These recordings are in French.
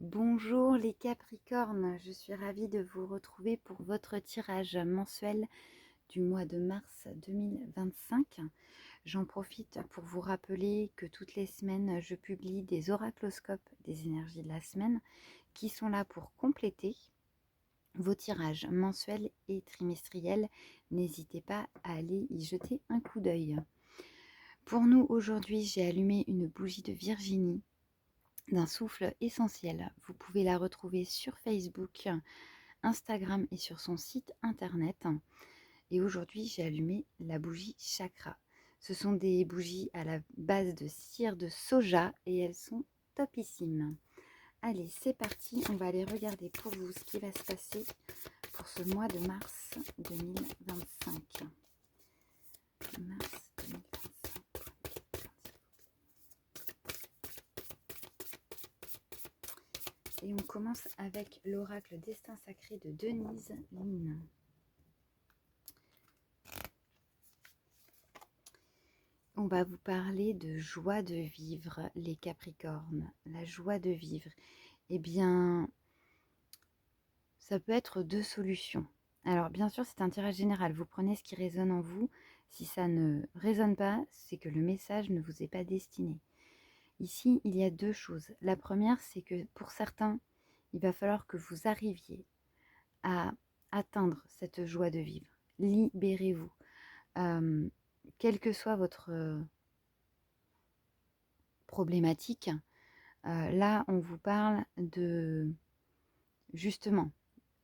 Bonjour les Capricornes, je suis ravie de vous retrouver pour votre tirage mensuel du mois de mars 2025. J'en profite pour vous rappeler que toutes les semaines, je publie des oracloscopes des énergies de la semaine qui sont là pour compléter vos tirages mensuels et trimestriels. N'hésitez pas à aller y jeter un coup d'œil. Pour nous, aujourd'hui, j'ai allumé une bougie de Virginie d'un souffle essentiel. Vous pouvez la retrouver sur Facebook, Instagram et sur son site internet. Et aujourd'hui, j'ai allumé la bougie chakra. Ce sont des bougies à la base de cire de soja et elles sont topissimes. Allez, c'est parti, on va aller regarder pour vous ce qui va se passer pour ce mois de mars 2025. Mars 2025. Et on commence avec l'oracle Destin Sacré de Denise Lynn. On va vous parler de joie de vivre, les Capricornes. La joie de vivre, eh bien, ça peut être deux solutions. Alors, bien sûr, c'est un tirage général. Vous prenez ce qui résonne en vous. Si ça ne résonne pas, c'est que le message ne vous est pas destiné. Ici, il y a deux choses. La première, c'est que pour certains, il va falloir que vous arriviez à atteindre cette joie de vivre. Libérez-vous. Quelle que soit votre problématique, là, on vous parle de, justement,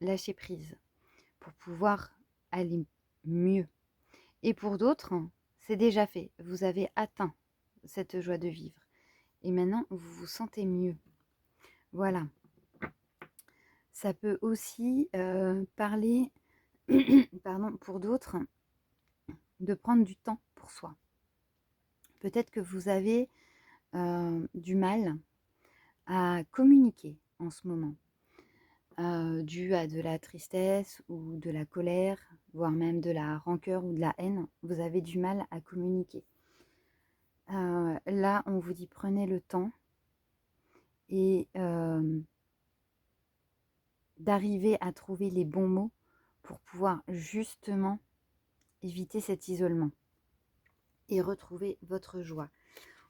lâcher prise pour pouvoir aller mieux. Et pour d'autres, c'est déjà fait. Vous avez atteint cette joie de vivre. Et maintenant, vous vous sentez mieux. Voilà. Ça peut aussi parler, pardon, pour d'autres, de prendre du temps pour soi. Peut-être que vous avez du mal à communiquer en ce moment, dû à de la tristesse ou de la colère, voire même de la rancœur ou de la haine. Vous avez du mal à communiquer. Là, on vous dit prenez le temps et d'arriver à trouver les bons mots pour pouvoir justement éviter cet isolement et retrouver votre joie.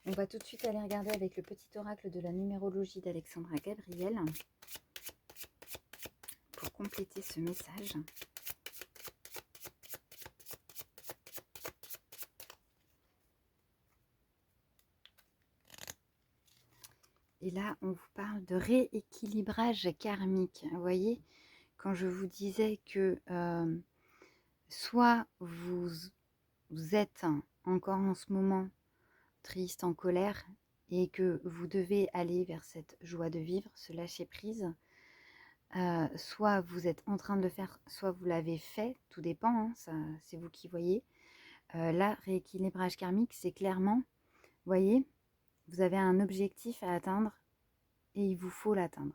On va tout de suite aller regarder avec le petit oracle de la numérologie d'Alexandra Gabriel pour compléter ce message. Et là, on vous parle de rééquilibrage karmique. Vous voyez, quand je vous disais que soit vous êtes encore en ce moment triste, en colère, et que vous devez aller vers cette joie de vivre, ce lâcher prise, soit vous êtes en train de le faire, soit vous l'avez fait, tout dépend, hein, c'est vous qui voyez. Là, rééquilibrage karmique, c'est clairement, vous voyez, vous avez un objectif à atteindre et il vous faut l'atteindre.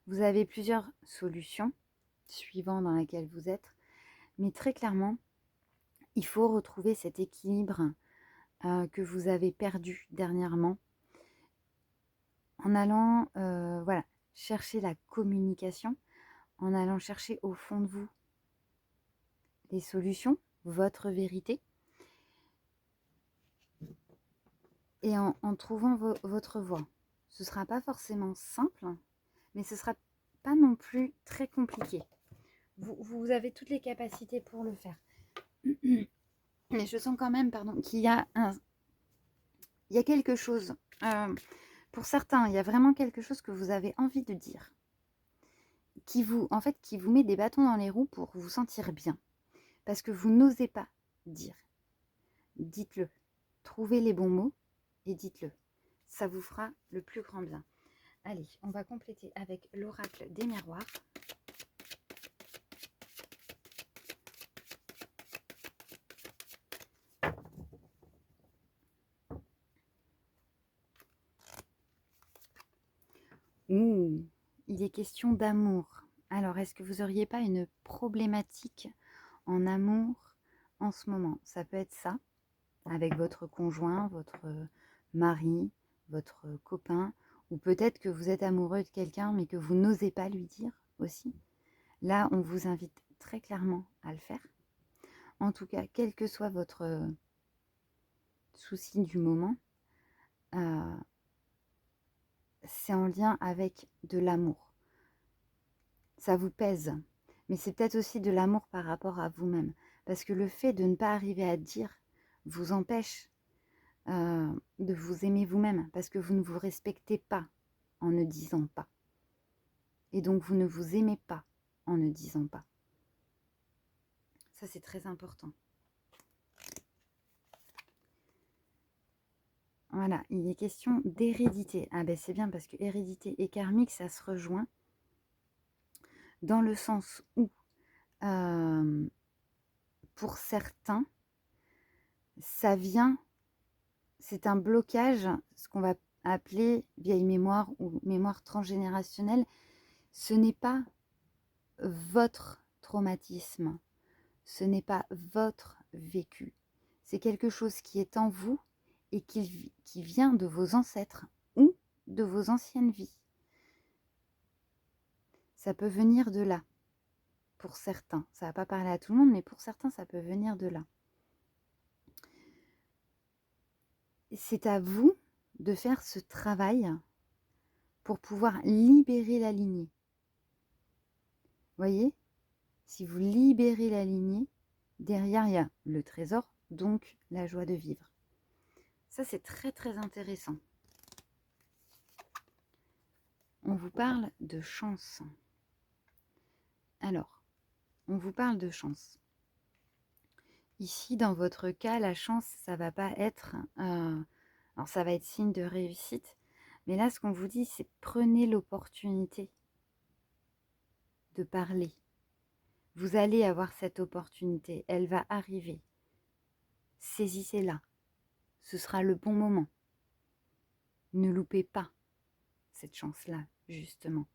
Vous avez plusieurs solutions, suivant dans laquelle vous êtes, mais très clairement, il faut retrouver cet équilibre que vous avez perdu dernièrement en allant voilà, chercher la communication, en allant chercher au fond de vous les solutions, votre vérité, et en trouvant votre voie. Ce ne sera pas forcément simple, mais ce ne sera pas non plus très compliqué. Vous avez toutes les capacités pour le faire. Mais je sens quand même, pardon, qu'il y a quelque chose. Pour certains, il y a vraiment quelque chose que vous avez envie de dire, qui vous met des bâtons dans les roues pour vous sentir bien, parce que vous n'osez pas dire. Dites-le. Trouvez les bons mots et dites-le. Ça vous fera le plus grand bien. Allez, on va compléter avec l'oracle des miroirs. Ouh, il est question d'amour. Alors, est-ce que vous n'auriez pas une problématique en amour en ce moment? Ça peut être ça, avec votre conjoint, votre mari, votre copain, Ou peut-être que vous êtes amoureux de quelqu'un, mais que vous n'osez pas lui dire aussi. Là, on vous invite très clairement à le faire. En tout cas, quel que soit votre souci du moment, c'est en lien avec de l'amour. Ça vous pèse, mais c'est peut-être aussi de l'amour par rapport à vous-même. Parce que le fait de ne pas arriver à dire vous empêche de vous aimer vous-même, parce que vous ne vous respectez pas en ne disant pas. Et donc vous ne vous aimez pas en ne disant pas. Ça, c'est très important. Voilà, il est question d'hérédité. Ah ben c'est bien parce que hérédité et karmique, ça se rejoint dans le sens où, pour certains, ça vient, c'est un blocage, ce qu'on va appeler vieille mémoire ou mémoire transgénérationnelle. Ce n'est pas votre traumatisme, ce n'est pas votre vécu. C'est quelque chose qui est en vous et qui vient de vos ancêtres ou de vos anciennes vies. Ça peut venir de là, pour certains. Ça ne va pas parler à tout le monde, mais pour certains, ça peut venir de là. C'est à vous de faire ce travail pour pouvoir libérer la lignée. Voyez, si vous libérez la lignée, derrière, il y a le trésor, donc la joie de vivre. Ça, c'est très, très intéressant. On vous parle de chance. Alors, on vous parle de chance. Ici, dans votre cas, la chance, ça va pas être... alors, ça va être signe de réussite. Mais là, ce qu'on vous dit, c'est prenez l'opportunité de parler. Vous allez avoir cette opportunité. Elle va arriver. Saisissez-la. Ce sera le bon moment. Ne loupez pas cette chance-là, justement.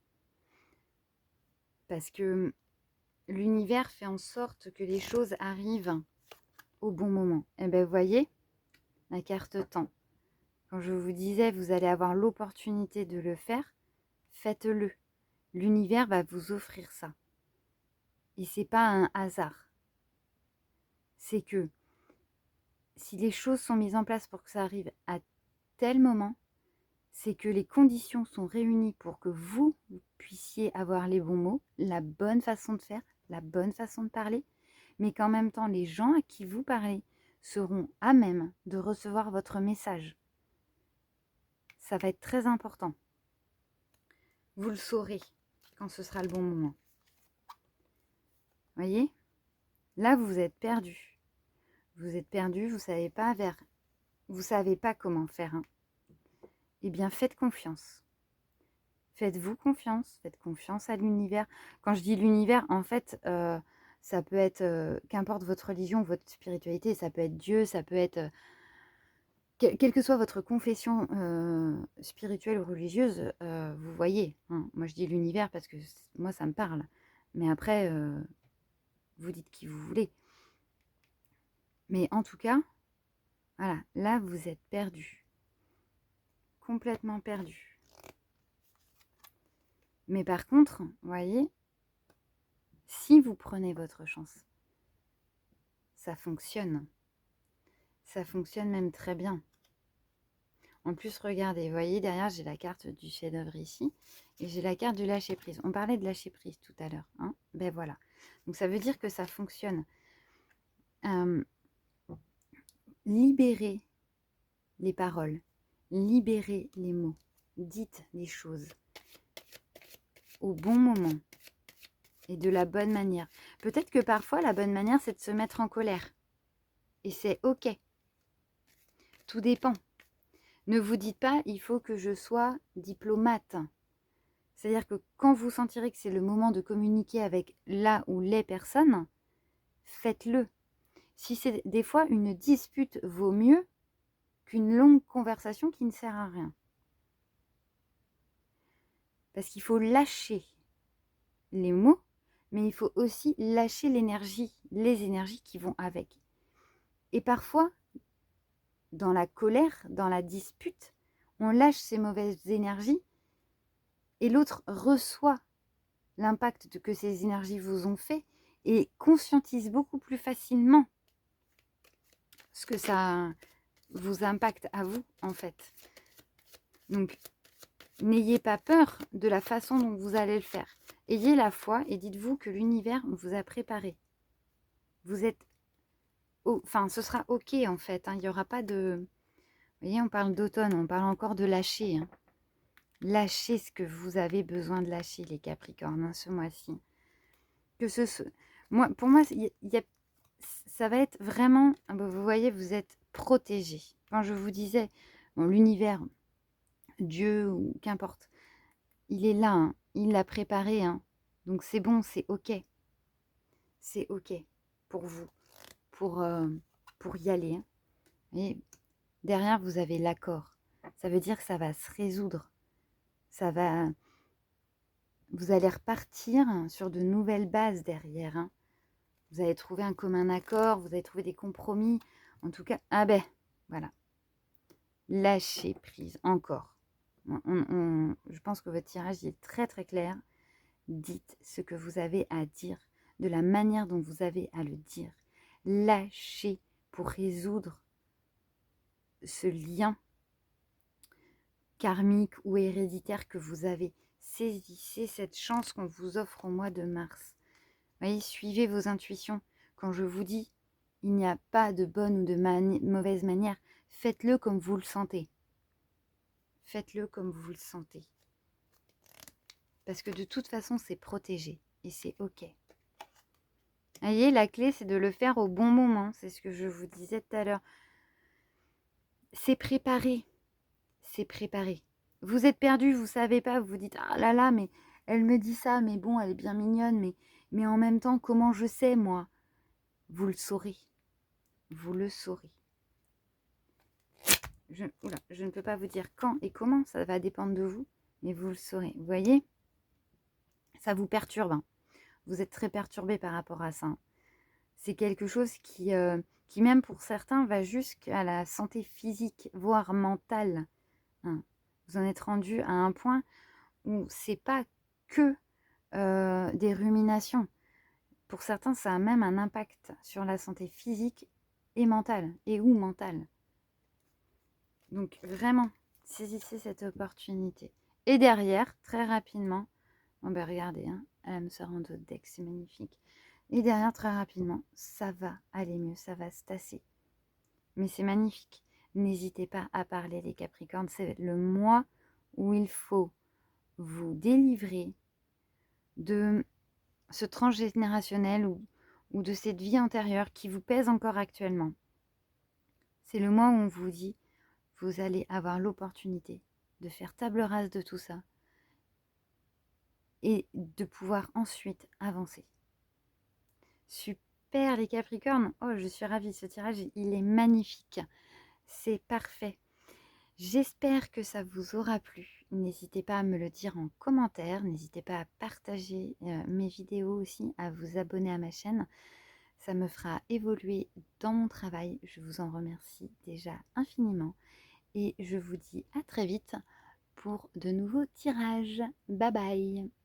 Parce que l'univers fait en sorte que les choses arrivent au bon moment. Et bien, vous voyez, la carte temps. Quand je vous disais, vous allez avoir l'opportunité de le faire, faites-le. L'univers va vous offrir ça. Et c'est pas un hasard. C'est que si les choses sont mises en place pour que ça arrive à tel moment, c'est que les conditions sont réunies pour que vous puissiez avoir les bons mots, la bonne façon de faire, la bonne façon de parler, mais qu'en même temps, les gens à qui vous parlez seront à même de recevoir votre message. Ça va être très important. Vous le saurez quand ce sera le bon moment. Voyez? Là, vous êtes perdu. Vous êtes perdu, vous savez pas comment faire. Hein. Eh bien, faites confiance. Faites-vous confiance, faites confiance à l'univers. Quand je dis l'univers, en fait, ça peut être, qu'importe votre religion, votre spiritualité, ça peut être Dieu, ça peut être, quelle que soit votre confession spirituelle ou religieuse, vous voyez. Hein, moi, je dis l'univers parce que moi, ça me parle. Mais après, vous dites qui vous voulez. Mais en tout cas, voilà, là, vous êtes perdu. Complètement perdu. Mais par contre, vous voyez, si vous prenez votre chance, ça fonctionne. Ça fonctionne même très bien. En plus, regardez, vous voyez, derrière, j'ai la carte du chef-d'œuvre ici et j'ai la carte du lâcher-prise. On parlait de lâcher-prise tout à l'heure. Hein, ben voilà. Donc, ça veut dire que ça fonctionne. Libérez les paroles. Libérez les mots. Dites les choses au bon moment et de la bonne manière. Peut-être que parfois, la bonne manière, c'est de se mettre en colère. Et c'est OK. Tout dépend. Ne vous dites pas, il faut que je sois diplomate. C'est-à-dire que quand vous sentirez que c'est le moment de communiquer avec la ou les personnes, faites-le. Si c'est des fois, une dispute vaut mieux qu'une longue conversation qui ne sert à rien. Parce qu'il faut lâcher les mots, mais il faut aussi lâcher l'énergie, les énergies qui vont avec. Et parfois, dans la colère, dans la dispute, on lâche ces mauvaises énergies et l'autre reçoit l'impact que ces énergies vous ont fait et conscientise beaucoup plus facilement ce que ça vous impacte à vous, en fait. Donc, n'ayez pas peur de la façon dont vous allez le faire. Ayez la foi et dites-vous que l'univers vous a préparé. Vous êtes... Enfin, ce sera OK, en fait. Hein. Il n'y aura pas de... Vous voyez, on parle d'automne, on parle encore de lâcher. Hein. Lâchez ce que vous avez besoin de lâcher, les Capricornes, hein, ce mois-ci. Que pour moi, ça va être vraiment... Vous voyez, vous êtes protégés. Quand je vous disais, bon, l'univers, Dieu ou qu'importe, il est là, hein, il l'a préparé. Hein, donc c'est bon, c'est OK. C'est OK pour vous, pour y aller. Hein. Et derrière, vous avez l'accord. Ça veut dire que ça va se résoudre. Ça va... Vous allez repartir sur de nouvelles bases derrière. Hein. Vous allez trouver un commun accord, vous allez trouver des compromis. En tout cas, ah ben, voilà. Lâchez prise, encore. Je pense que votre tirage est très très clair. Dites ce que vous avez à dire, de la manière dont vous avez à le dire. Lâchez pour résoudre ce lien karmique ou héréditaire que vous avez. Saisissez cette chance qu'on vous offre au mois de mars. Voyez, suivez vos intuitions. Quand je vous dis, il n'y a pas de bonne ou de mauvaise manière, faites-le comme vous le sentez. Faites-le comme vous le sentez. Parce que de toute façon, c'est protégé et c'est OK. Voyez, la clé, c'est de le faire au bon moment. C'est ce que je vous disais tout à l'heure. C'est préparé. C'est préparé. Vous êtes perdu, vous ne savez pas, vous vous dites, ah là là, mais elle me dit ça, mais bon, elle est bien mignonne, mais en même temps, comment je sais, moi? Vous le saurez. Vous le saurez. Je ne peux pas vous dire quand et comment, ça va dépendre de vous, mais vous le saurez. Vous voyez? Ça vous perturbe. Hein. Vous êtes très perturbé par rapport à ça. Hein. C'est quelque chose qui, même pour certains, va jusqu'à la santé physique, voire mentale. Hein. Vous en êtes rendu à un point où c'est pas que des ruminations. Pour certains, ça a même un impact sur la santé physique et mentale, et ou mentale. Donc vraiment, saisissez cette opportunité. Et derrière, très rapidement, bon ben regardez, hein, elle me sort un autre deck, c'est magnifique. Et derrière, très rapidement, ça va aller mieux, ça va se tasser. Mais c'est magnifique. N'hésitez pas à parler, les Capricornes. C'est le mois où il faut vous délivrer de ce transgénérationnel ou de cette vie antérieure qui vous pèse encore actuellement. C'est le mois où on vous dit, vous allez avoir l'opportunité de faire table rase de tout ça et de pouvoir ensuite avancer. Super les Capricornes. Oh, je suis ravie, ce tirage, il est magnifique. C'est parfait. J'espère que ça vous aura plu. N'hésitez pas à me le dire en commentaire. N'hésitez pas à partager mes vidéos aussi, à vous abonner à ma chaîne. Ça me fera évoluer dans mon travail. Je vous en remercie déjà infiniment. Et je vous dis à très vite pour de nouveaux tirages. Bye bye!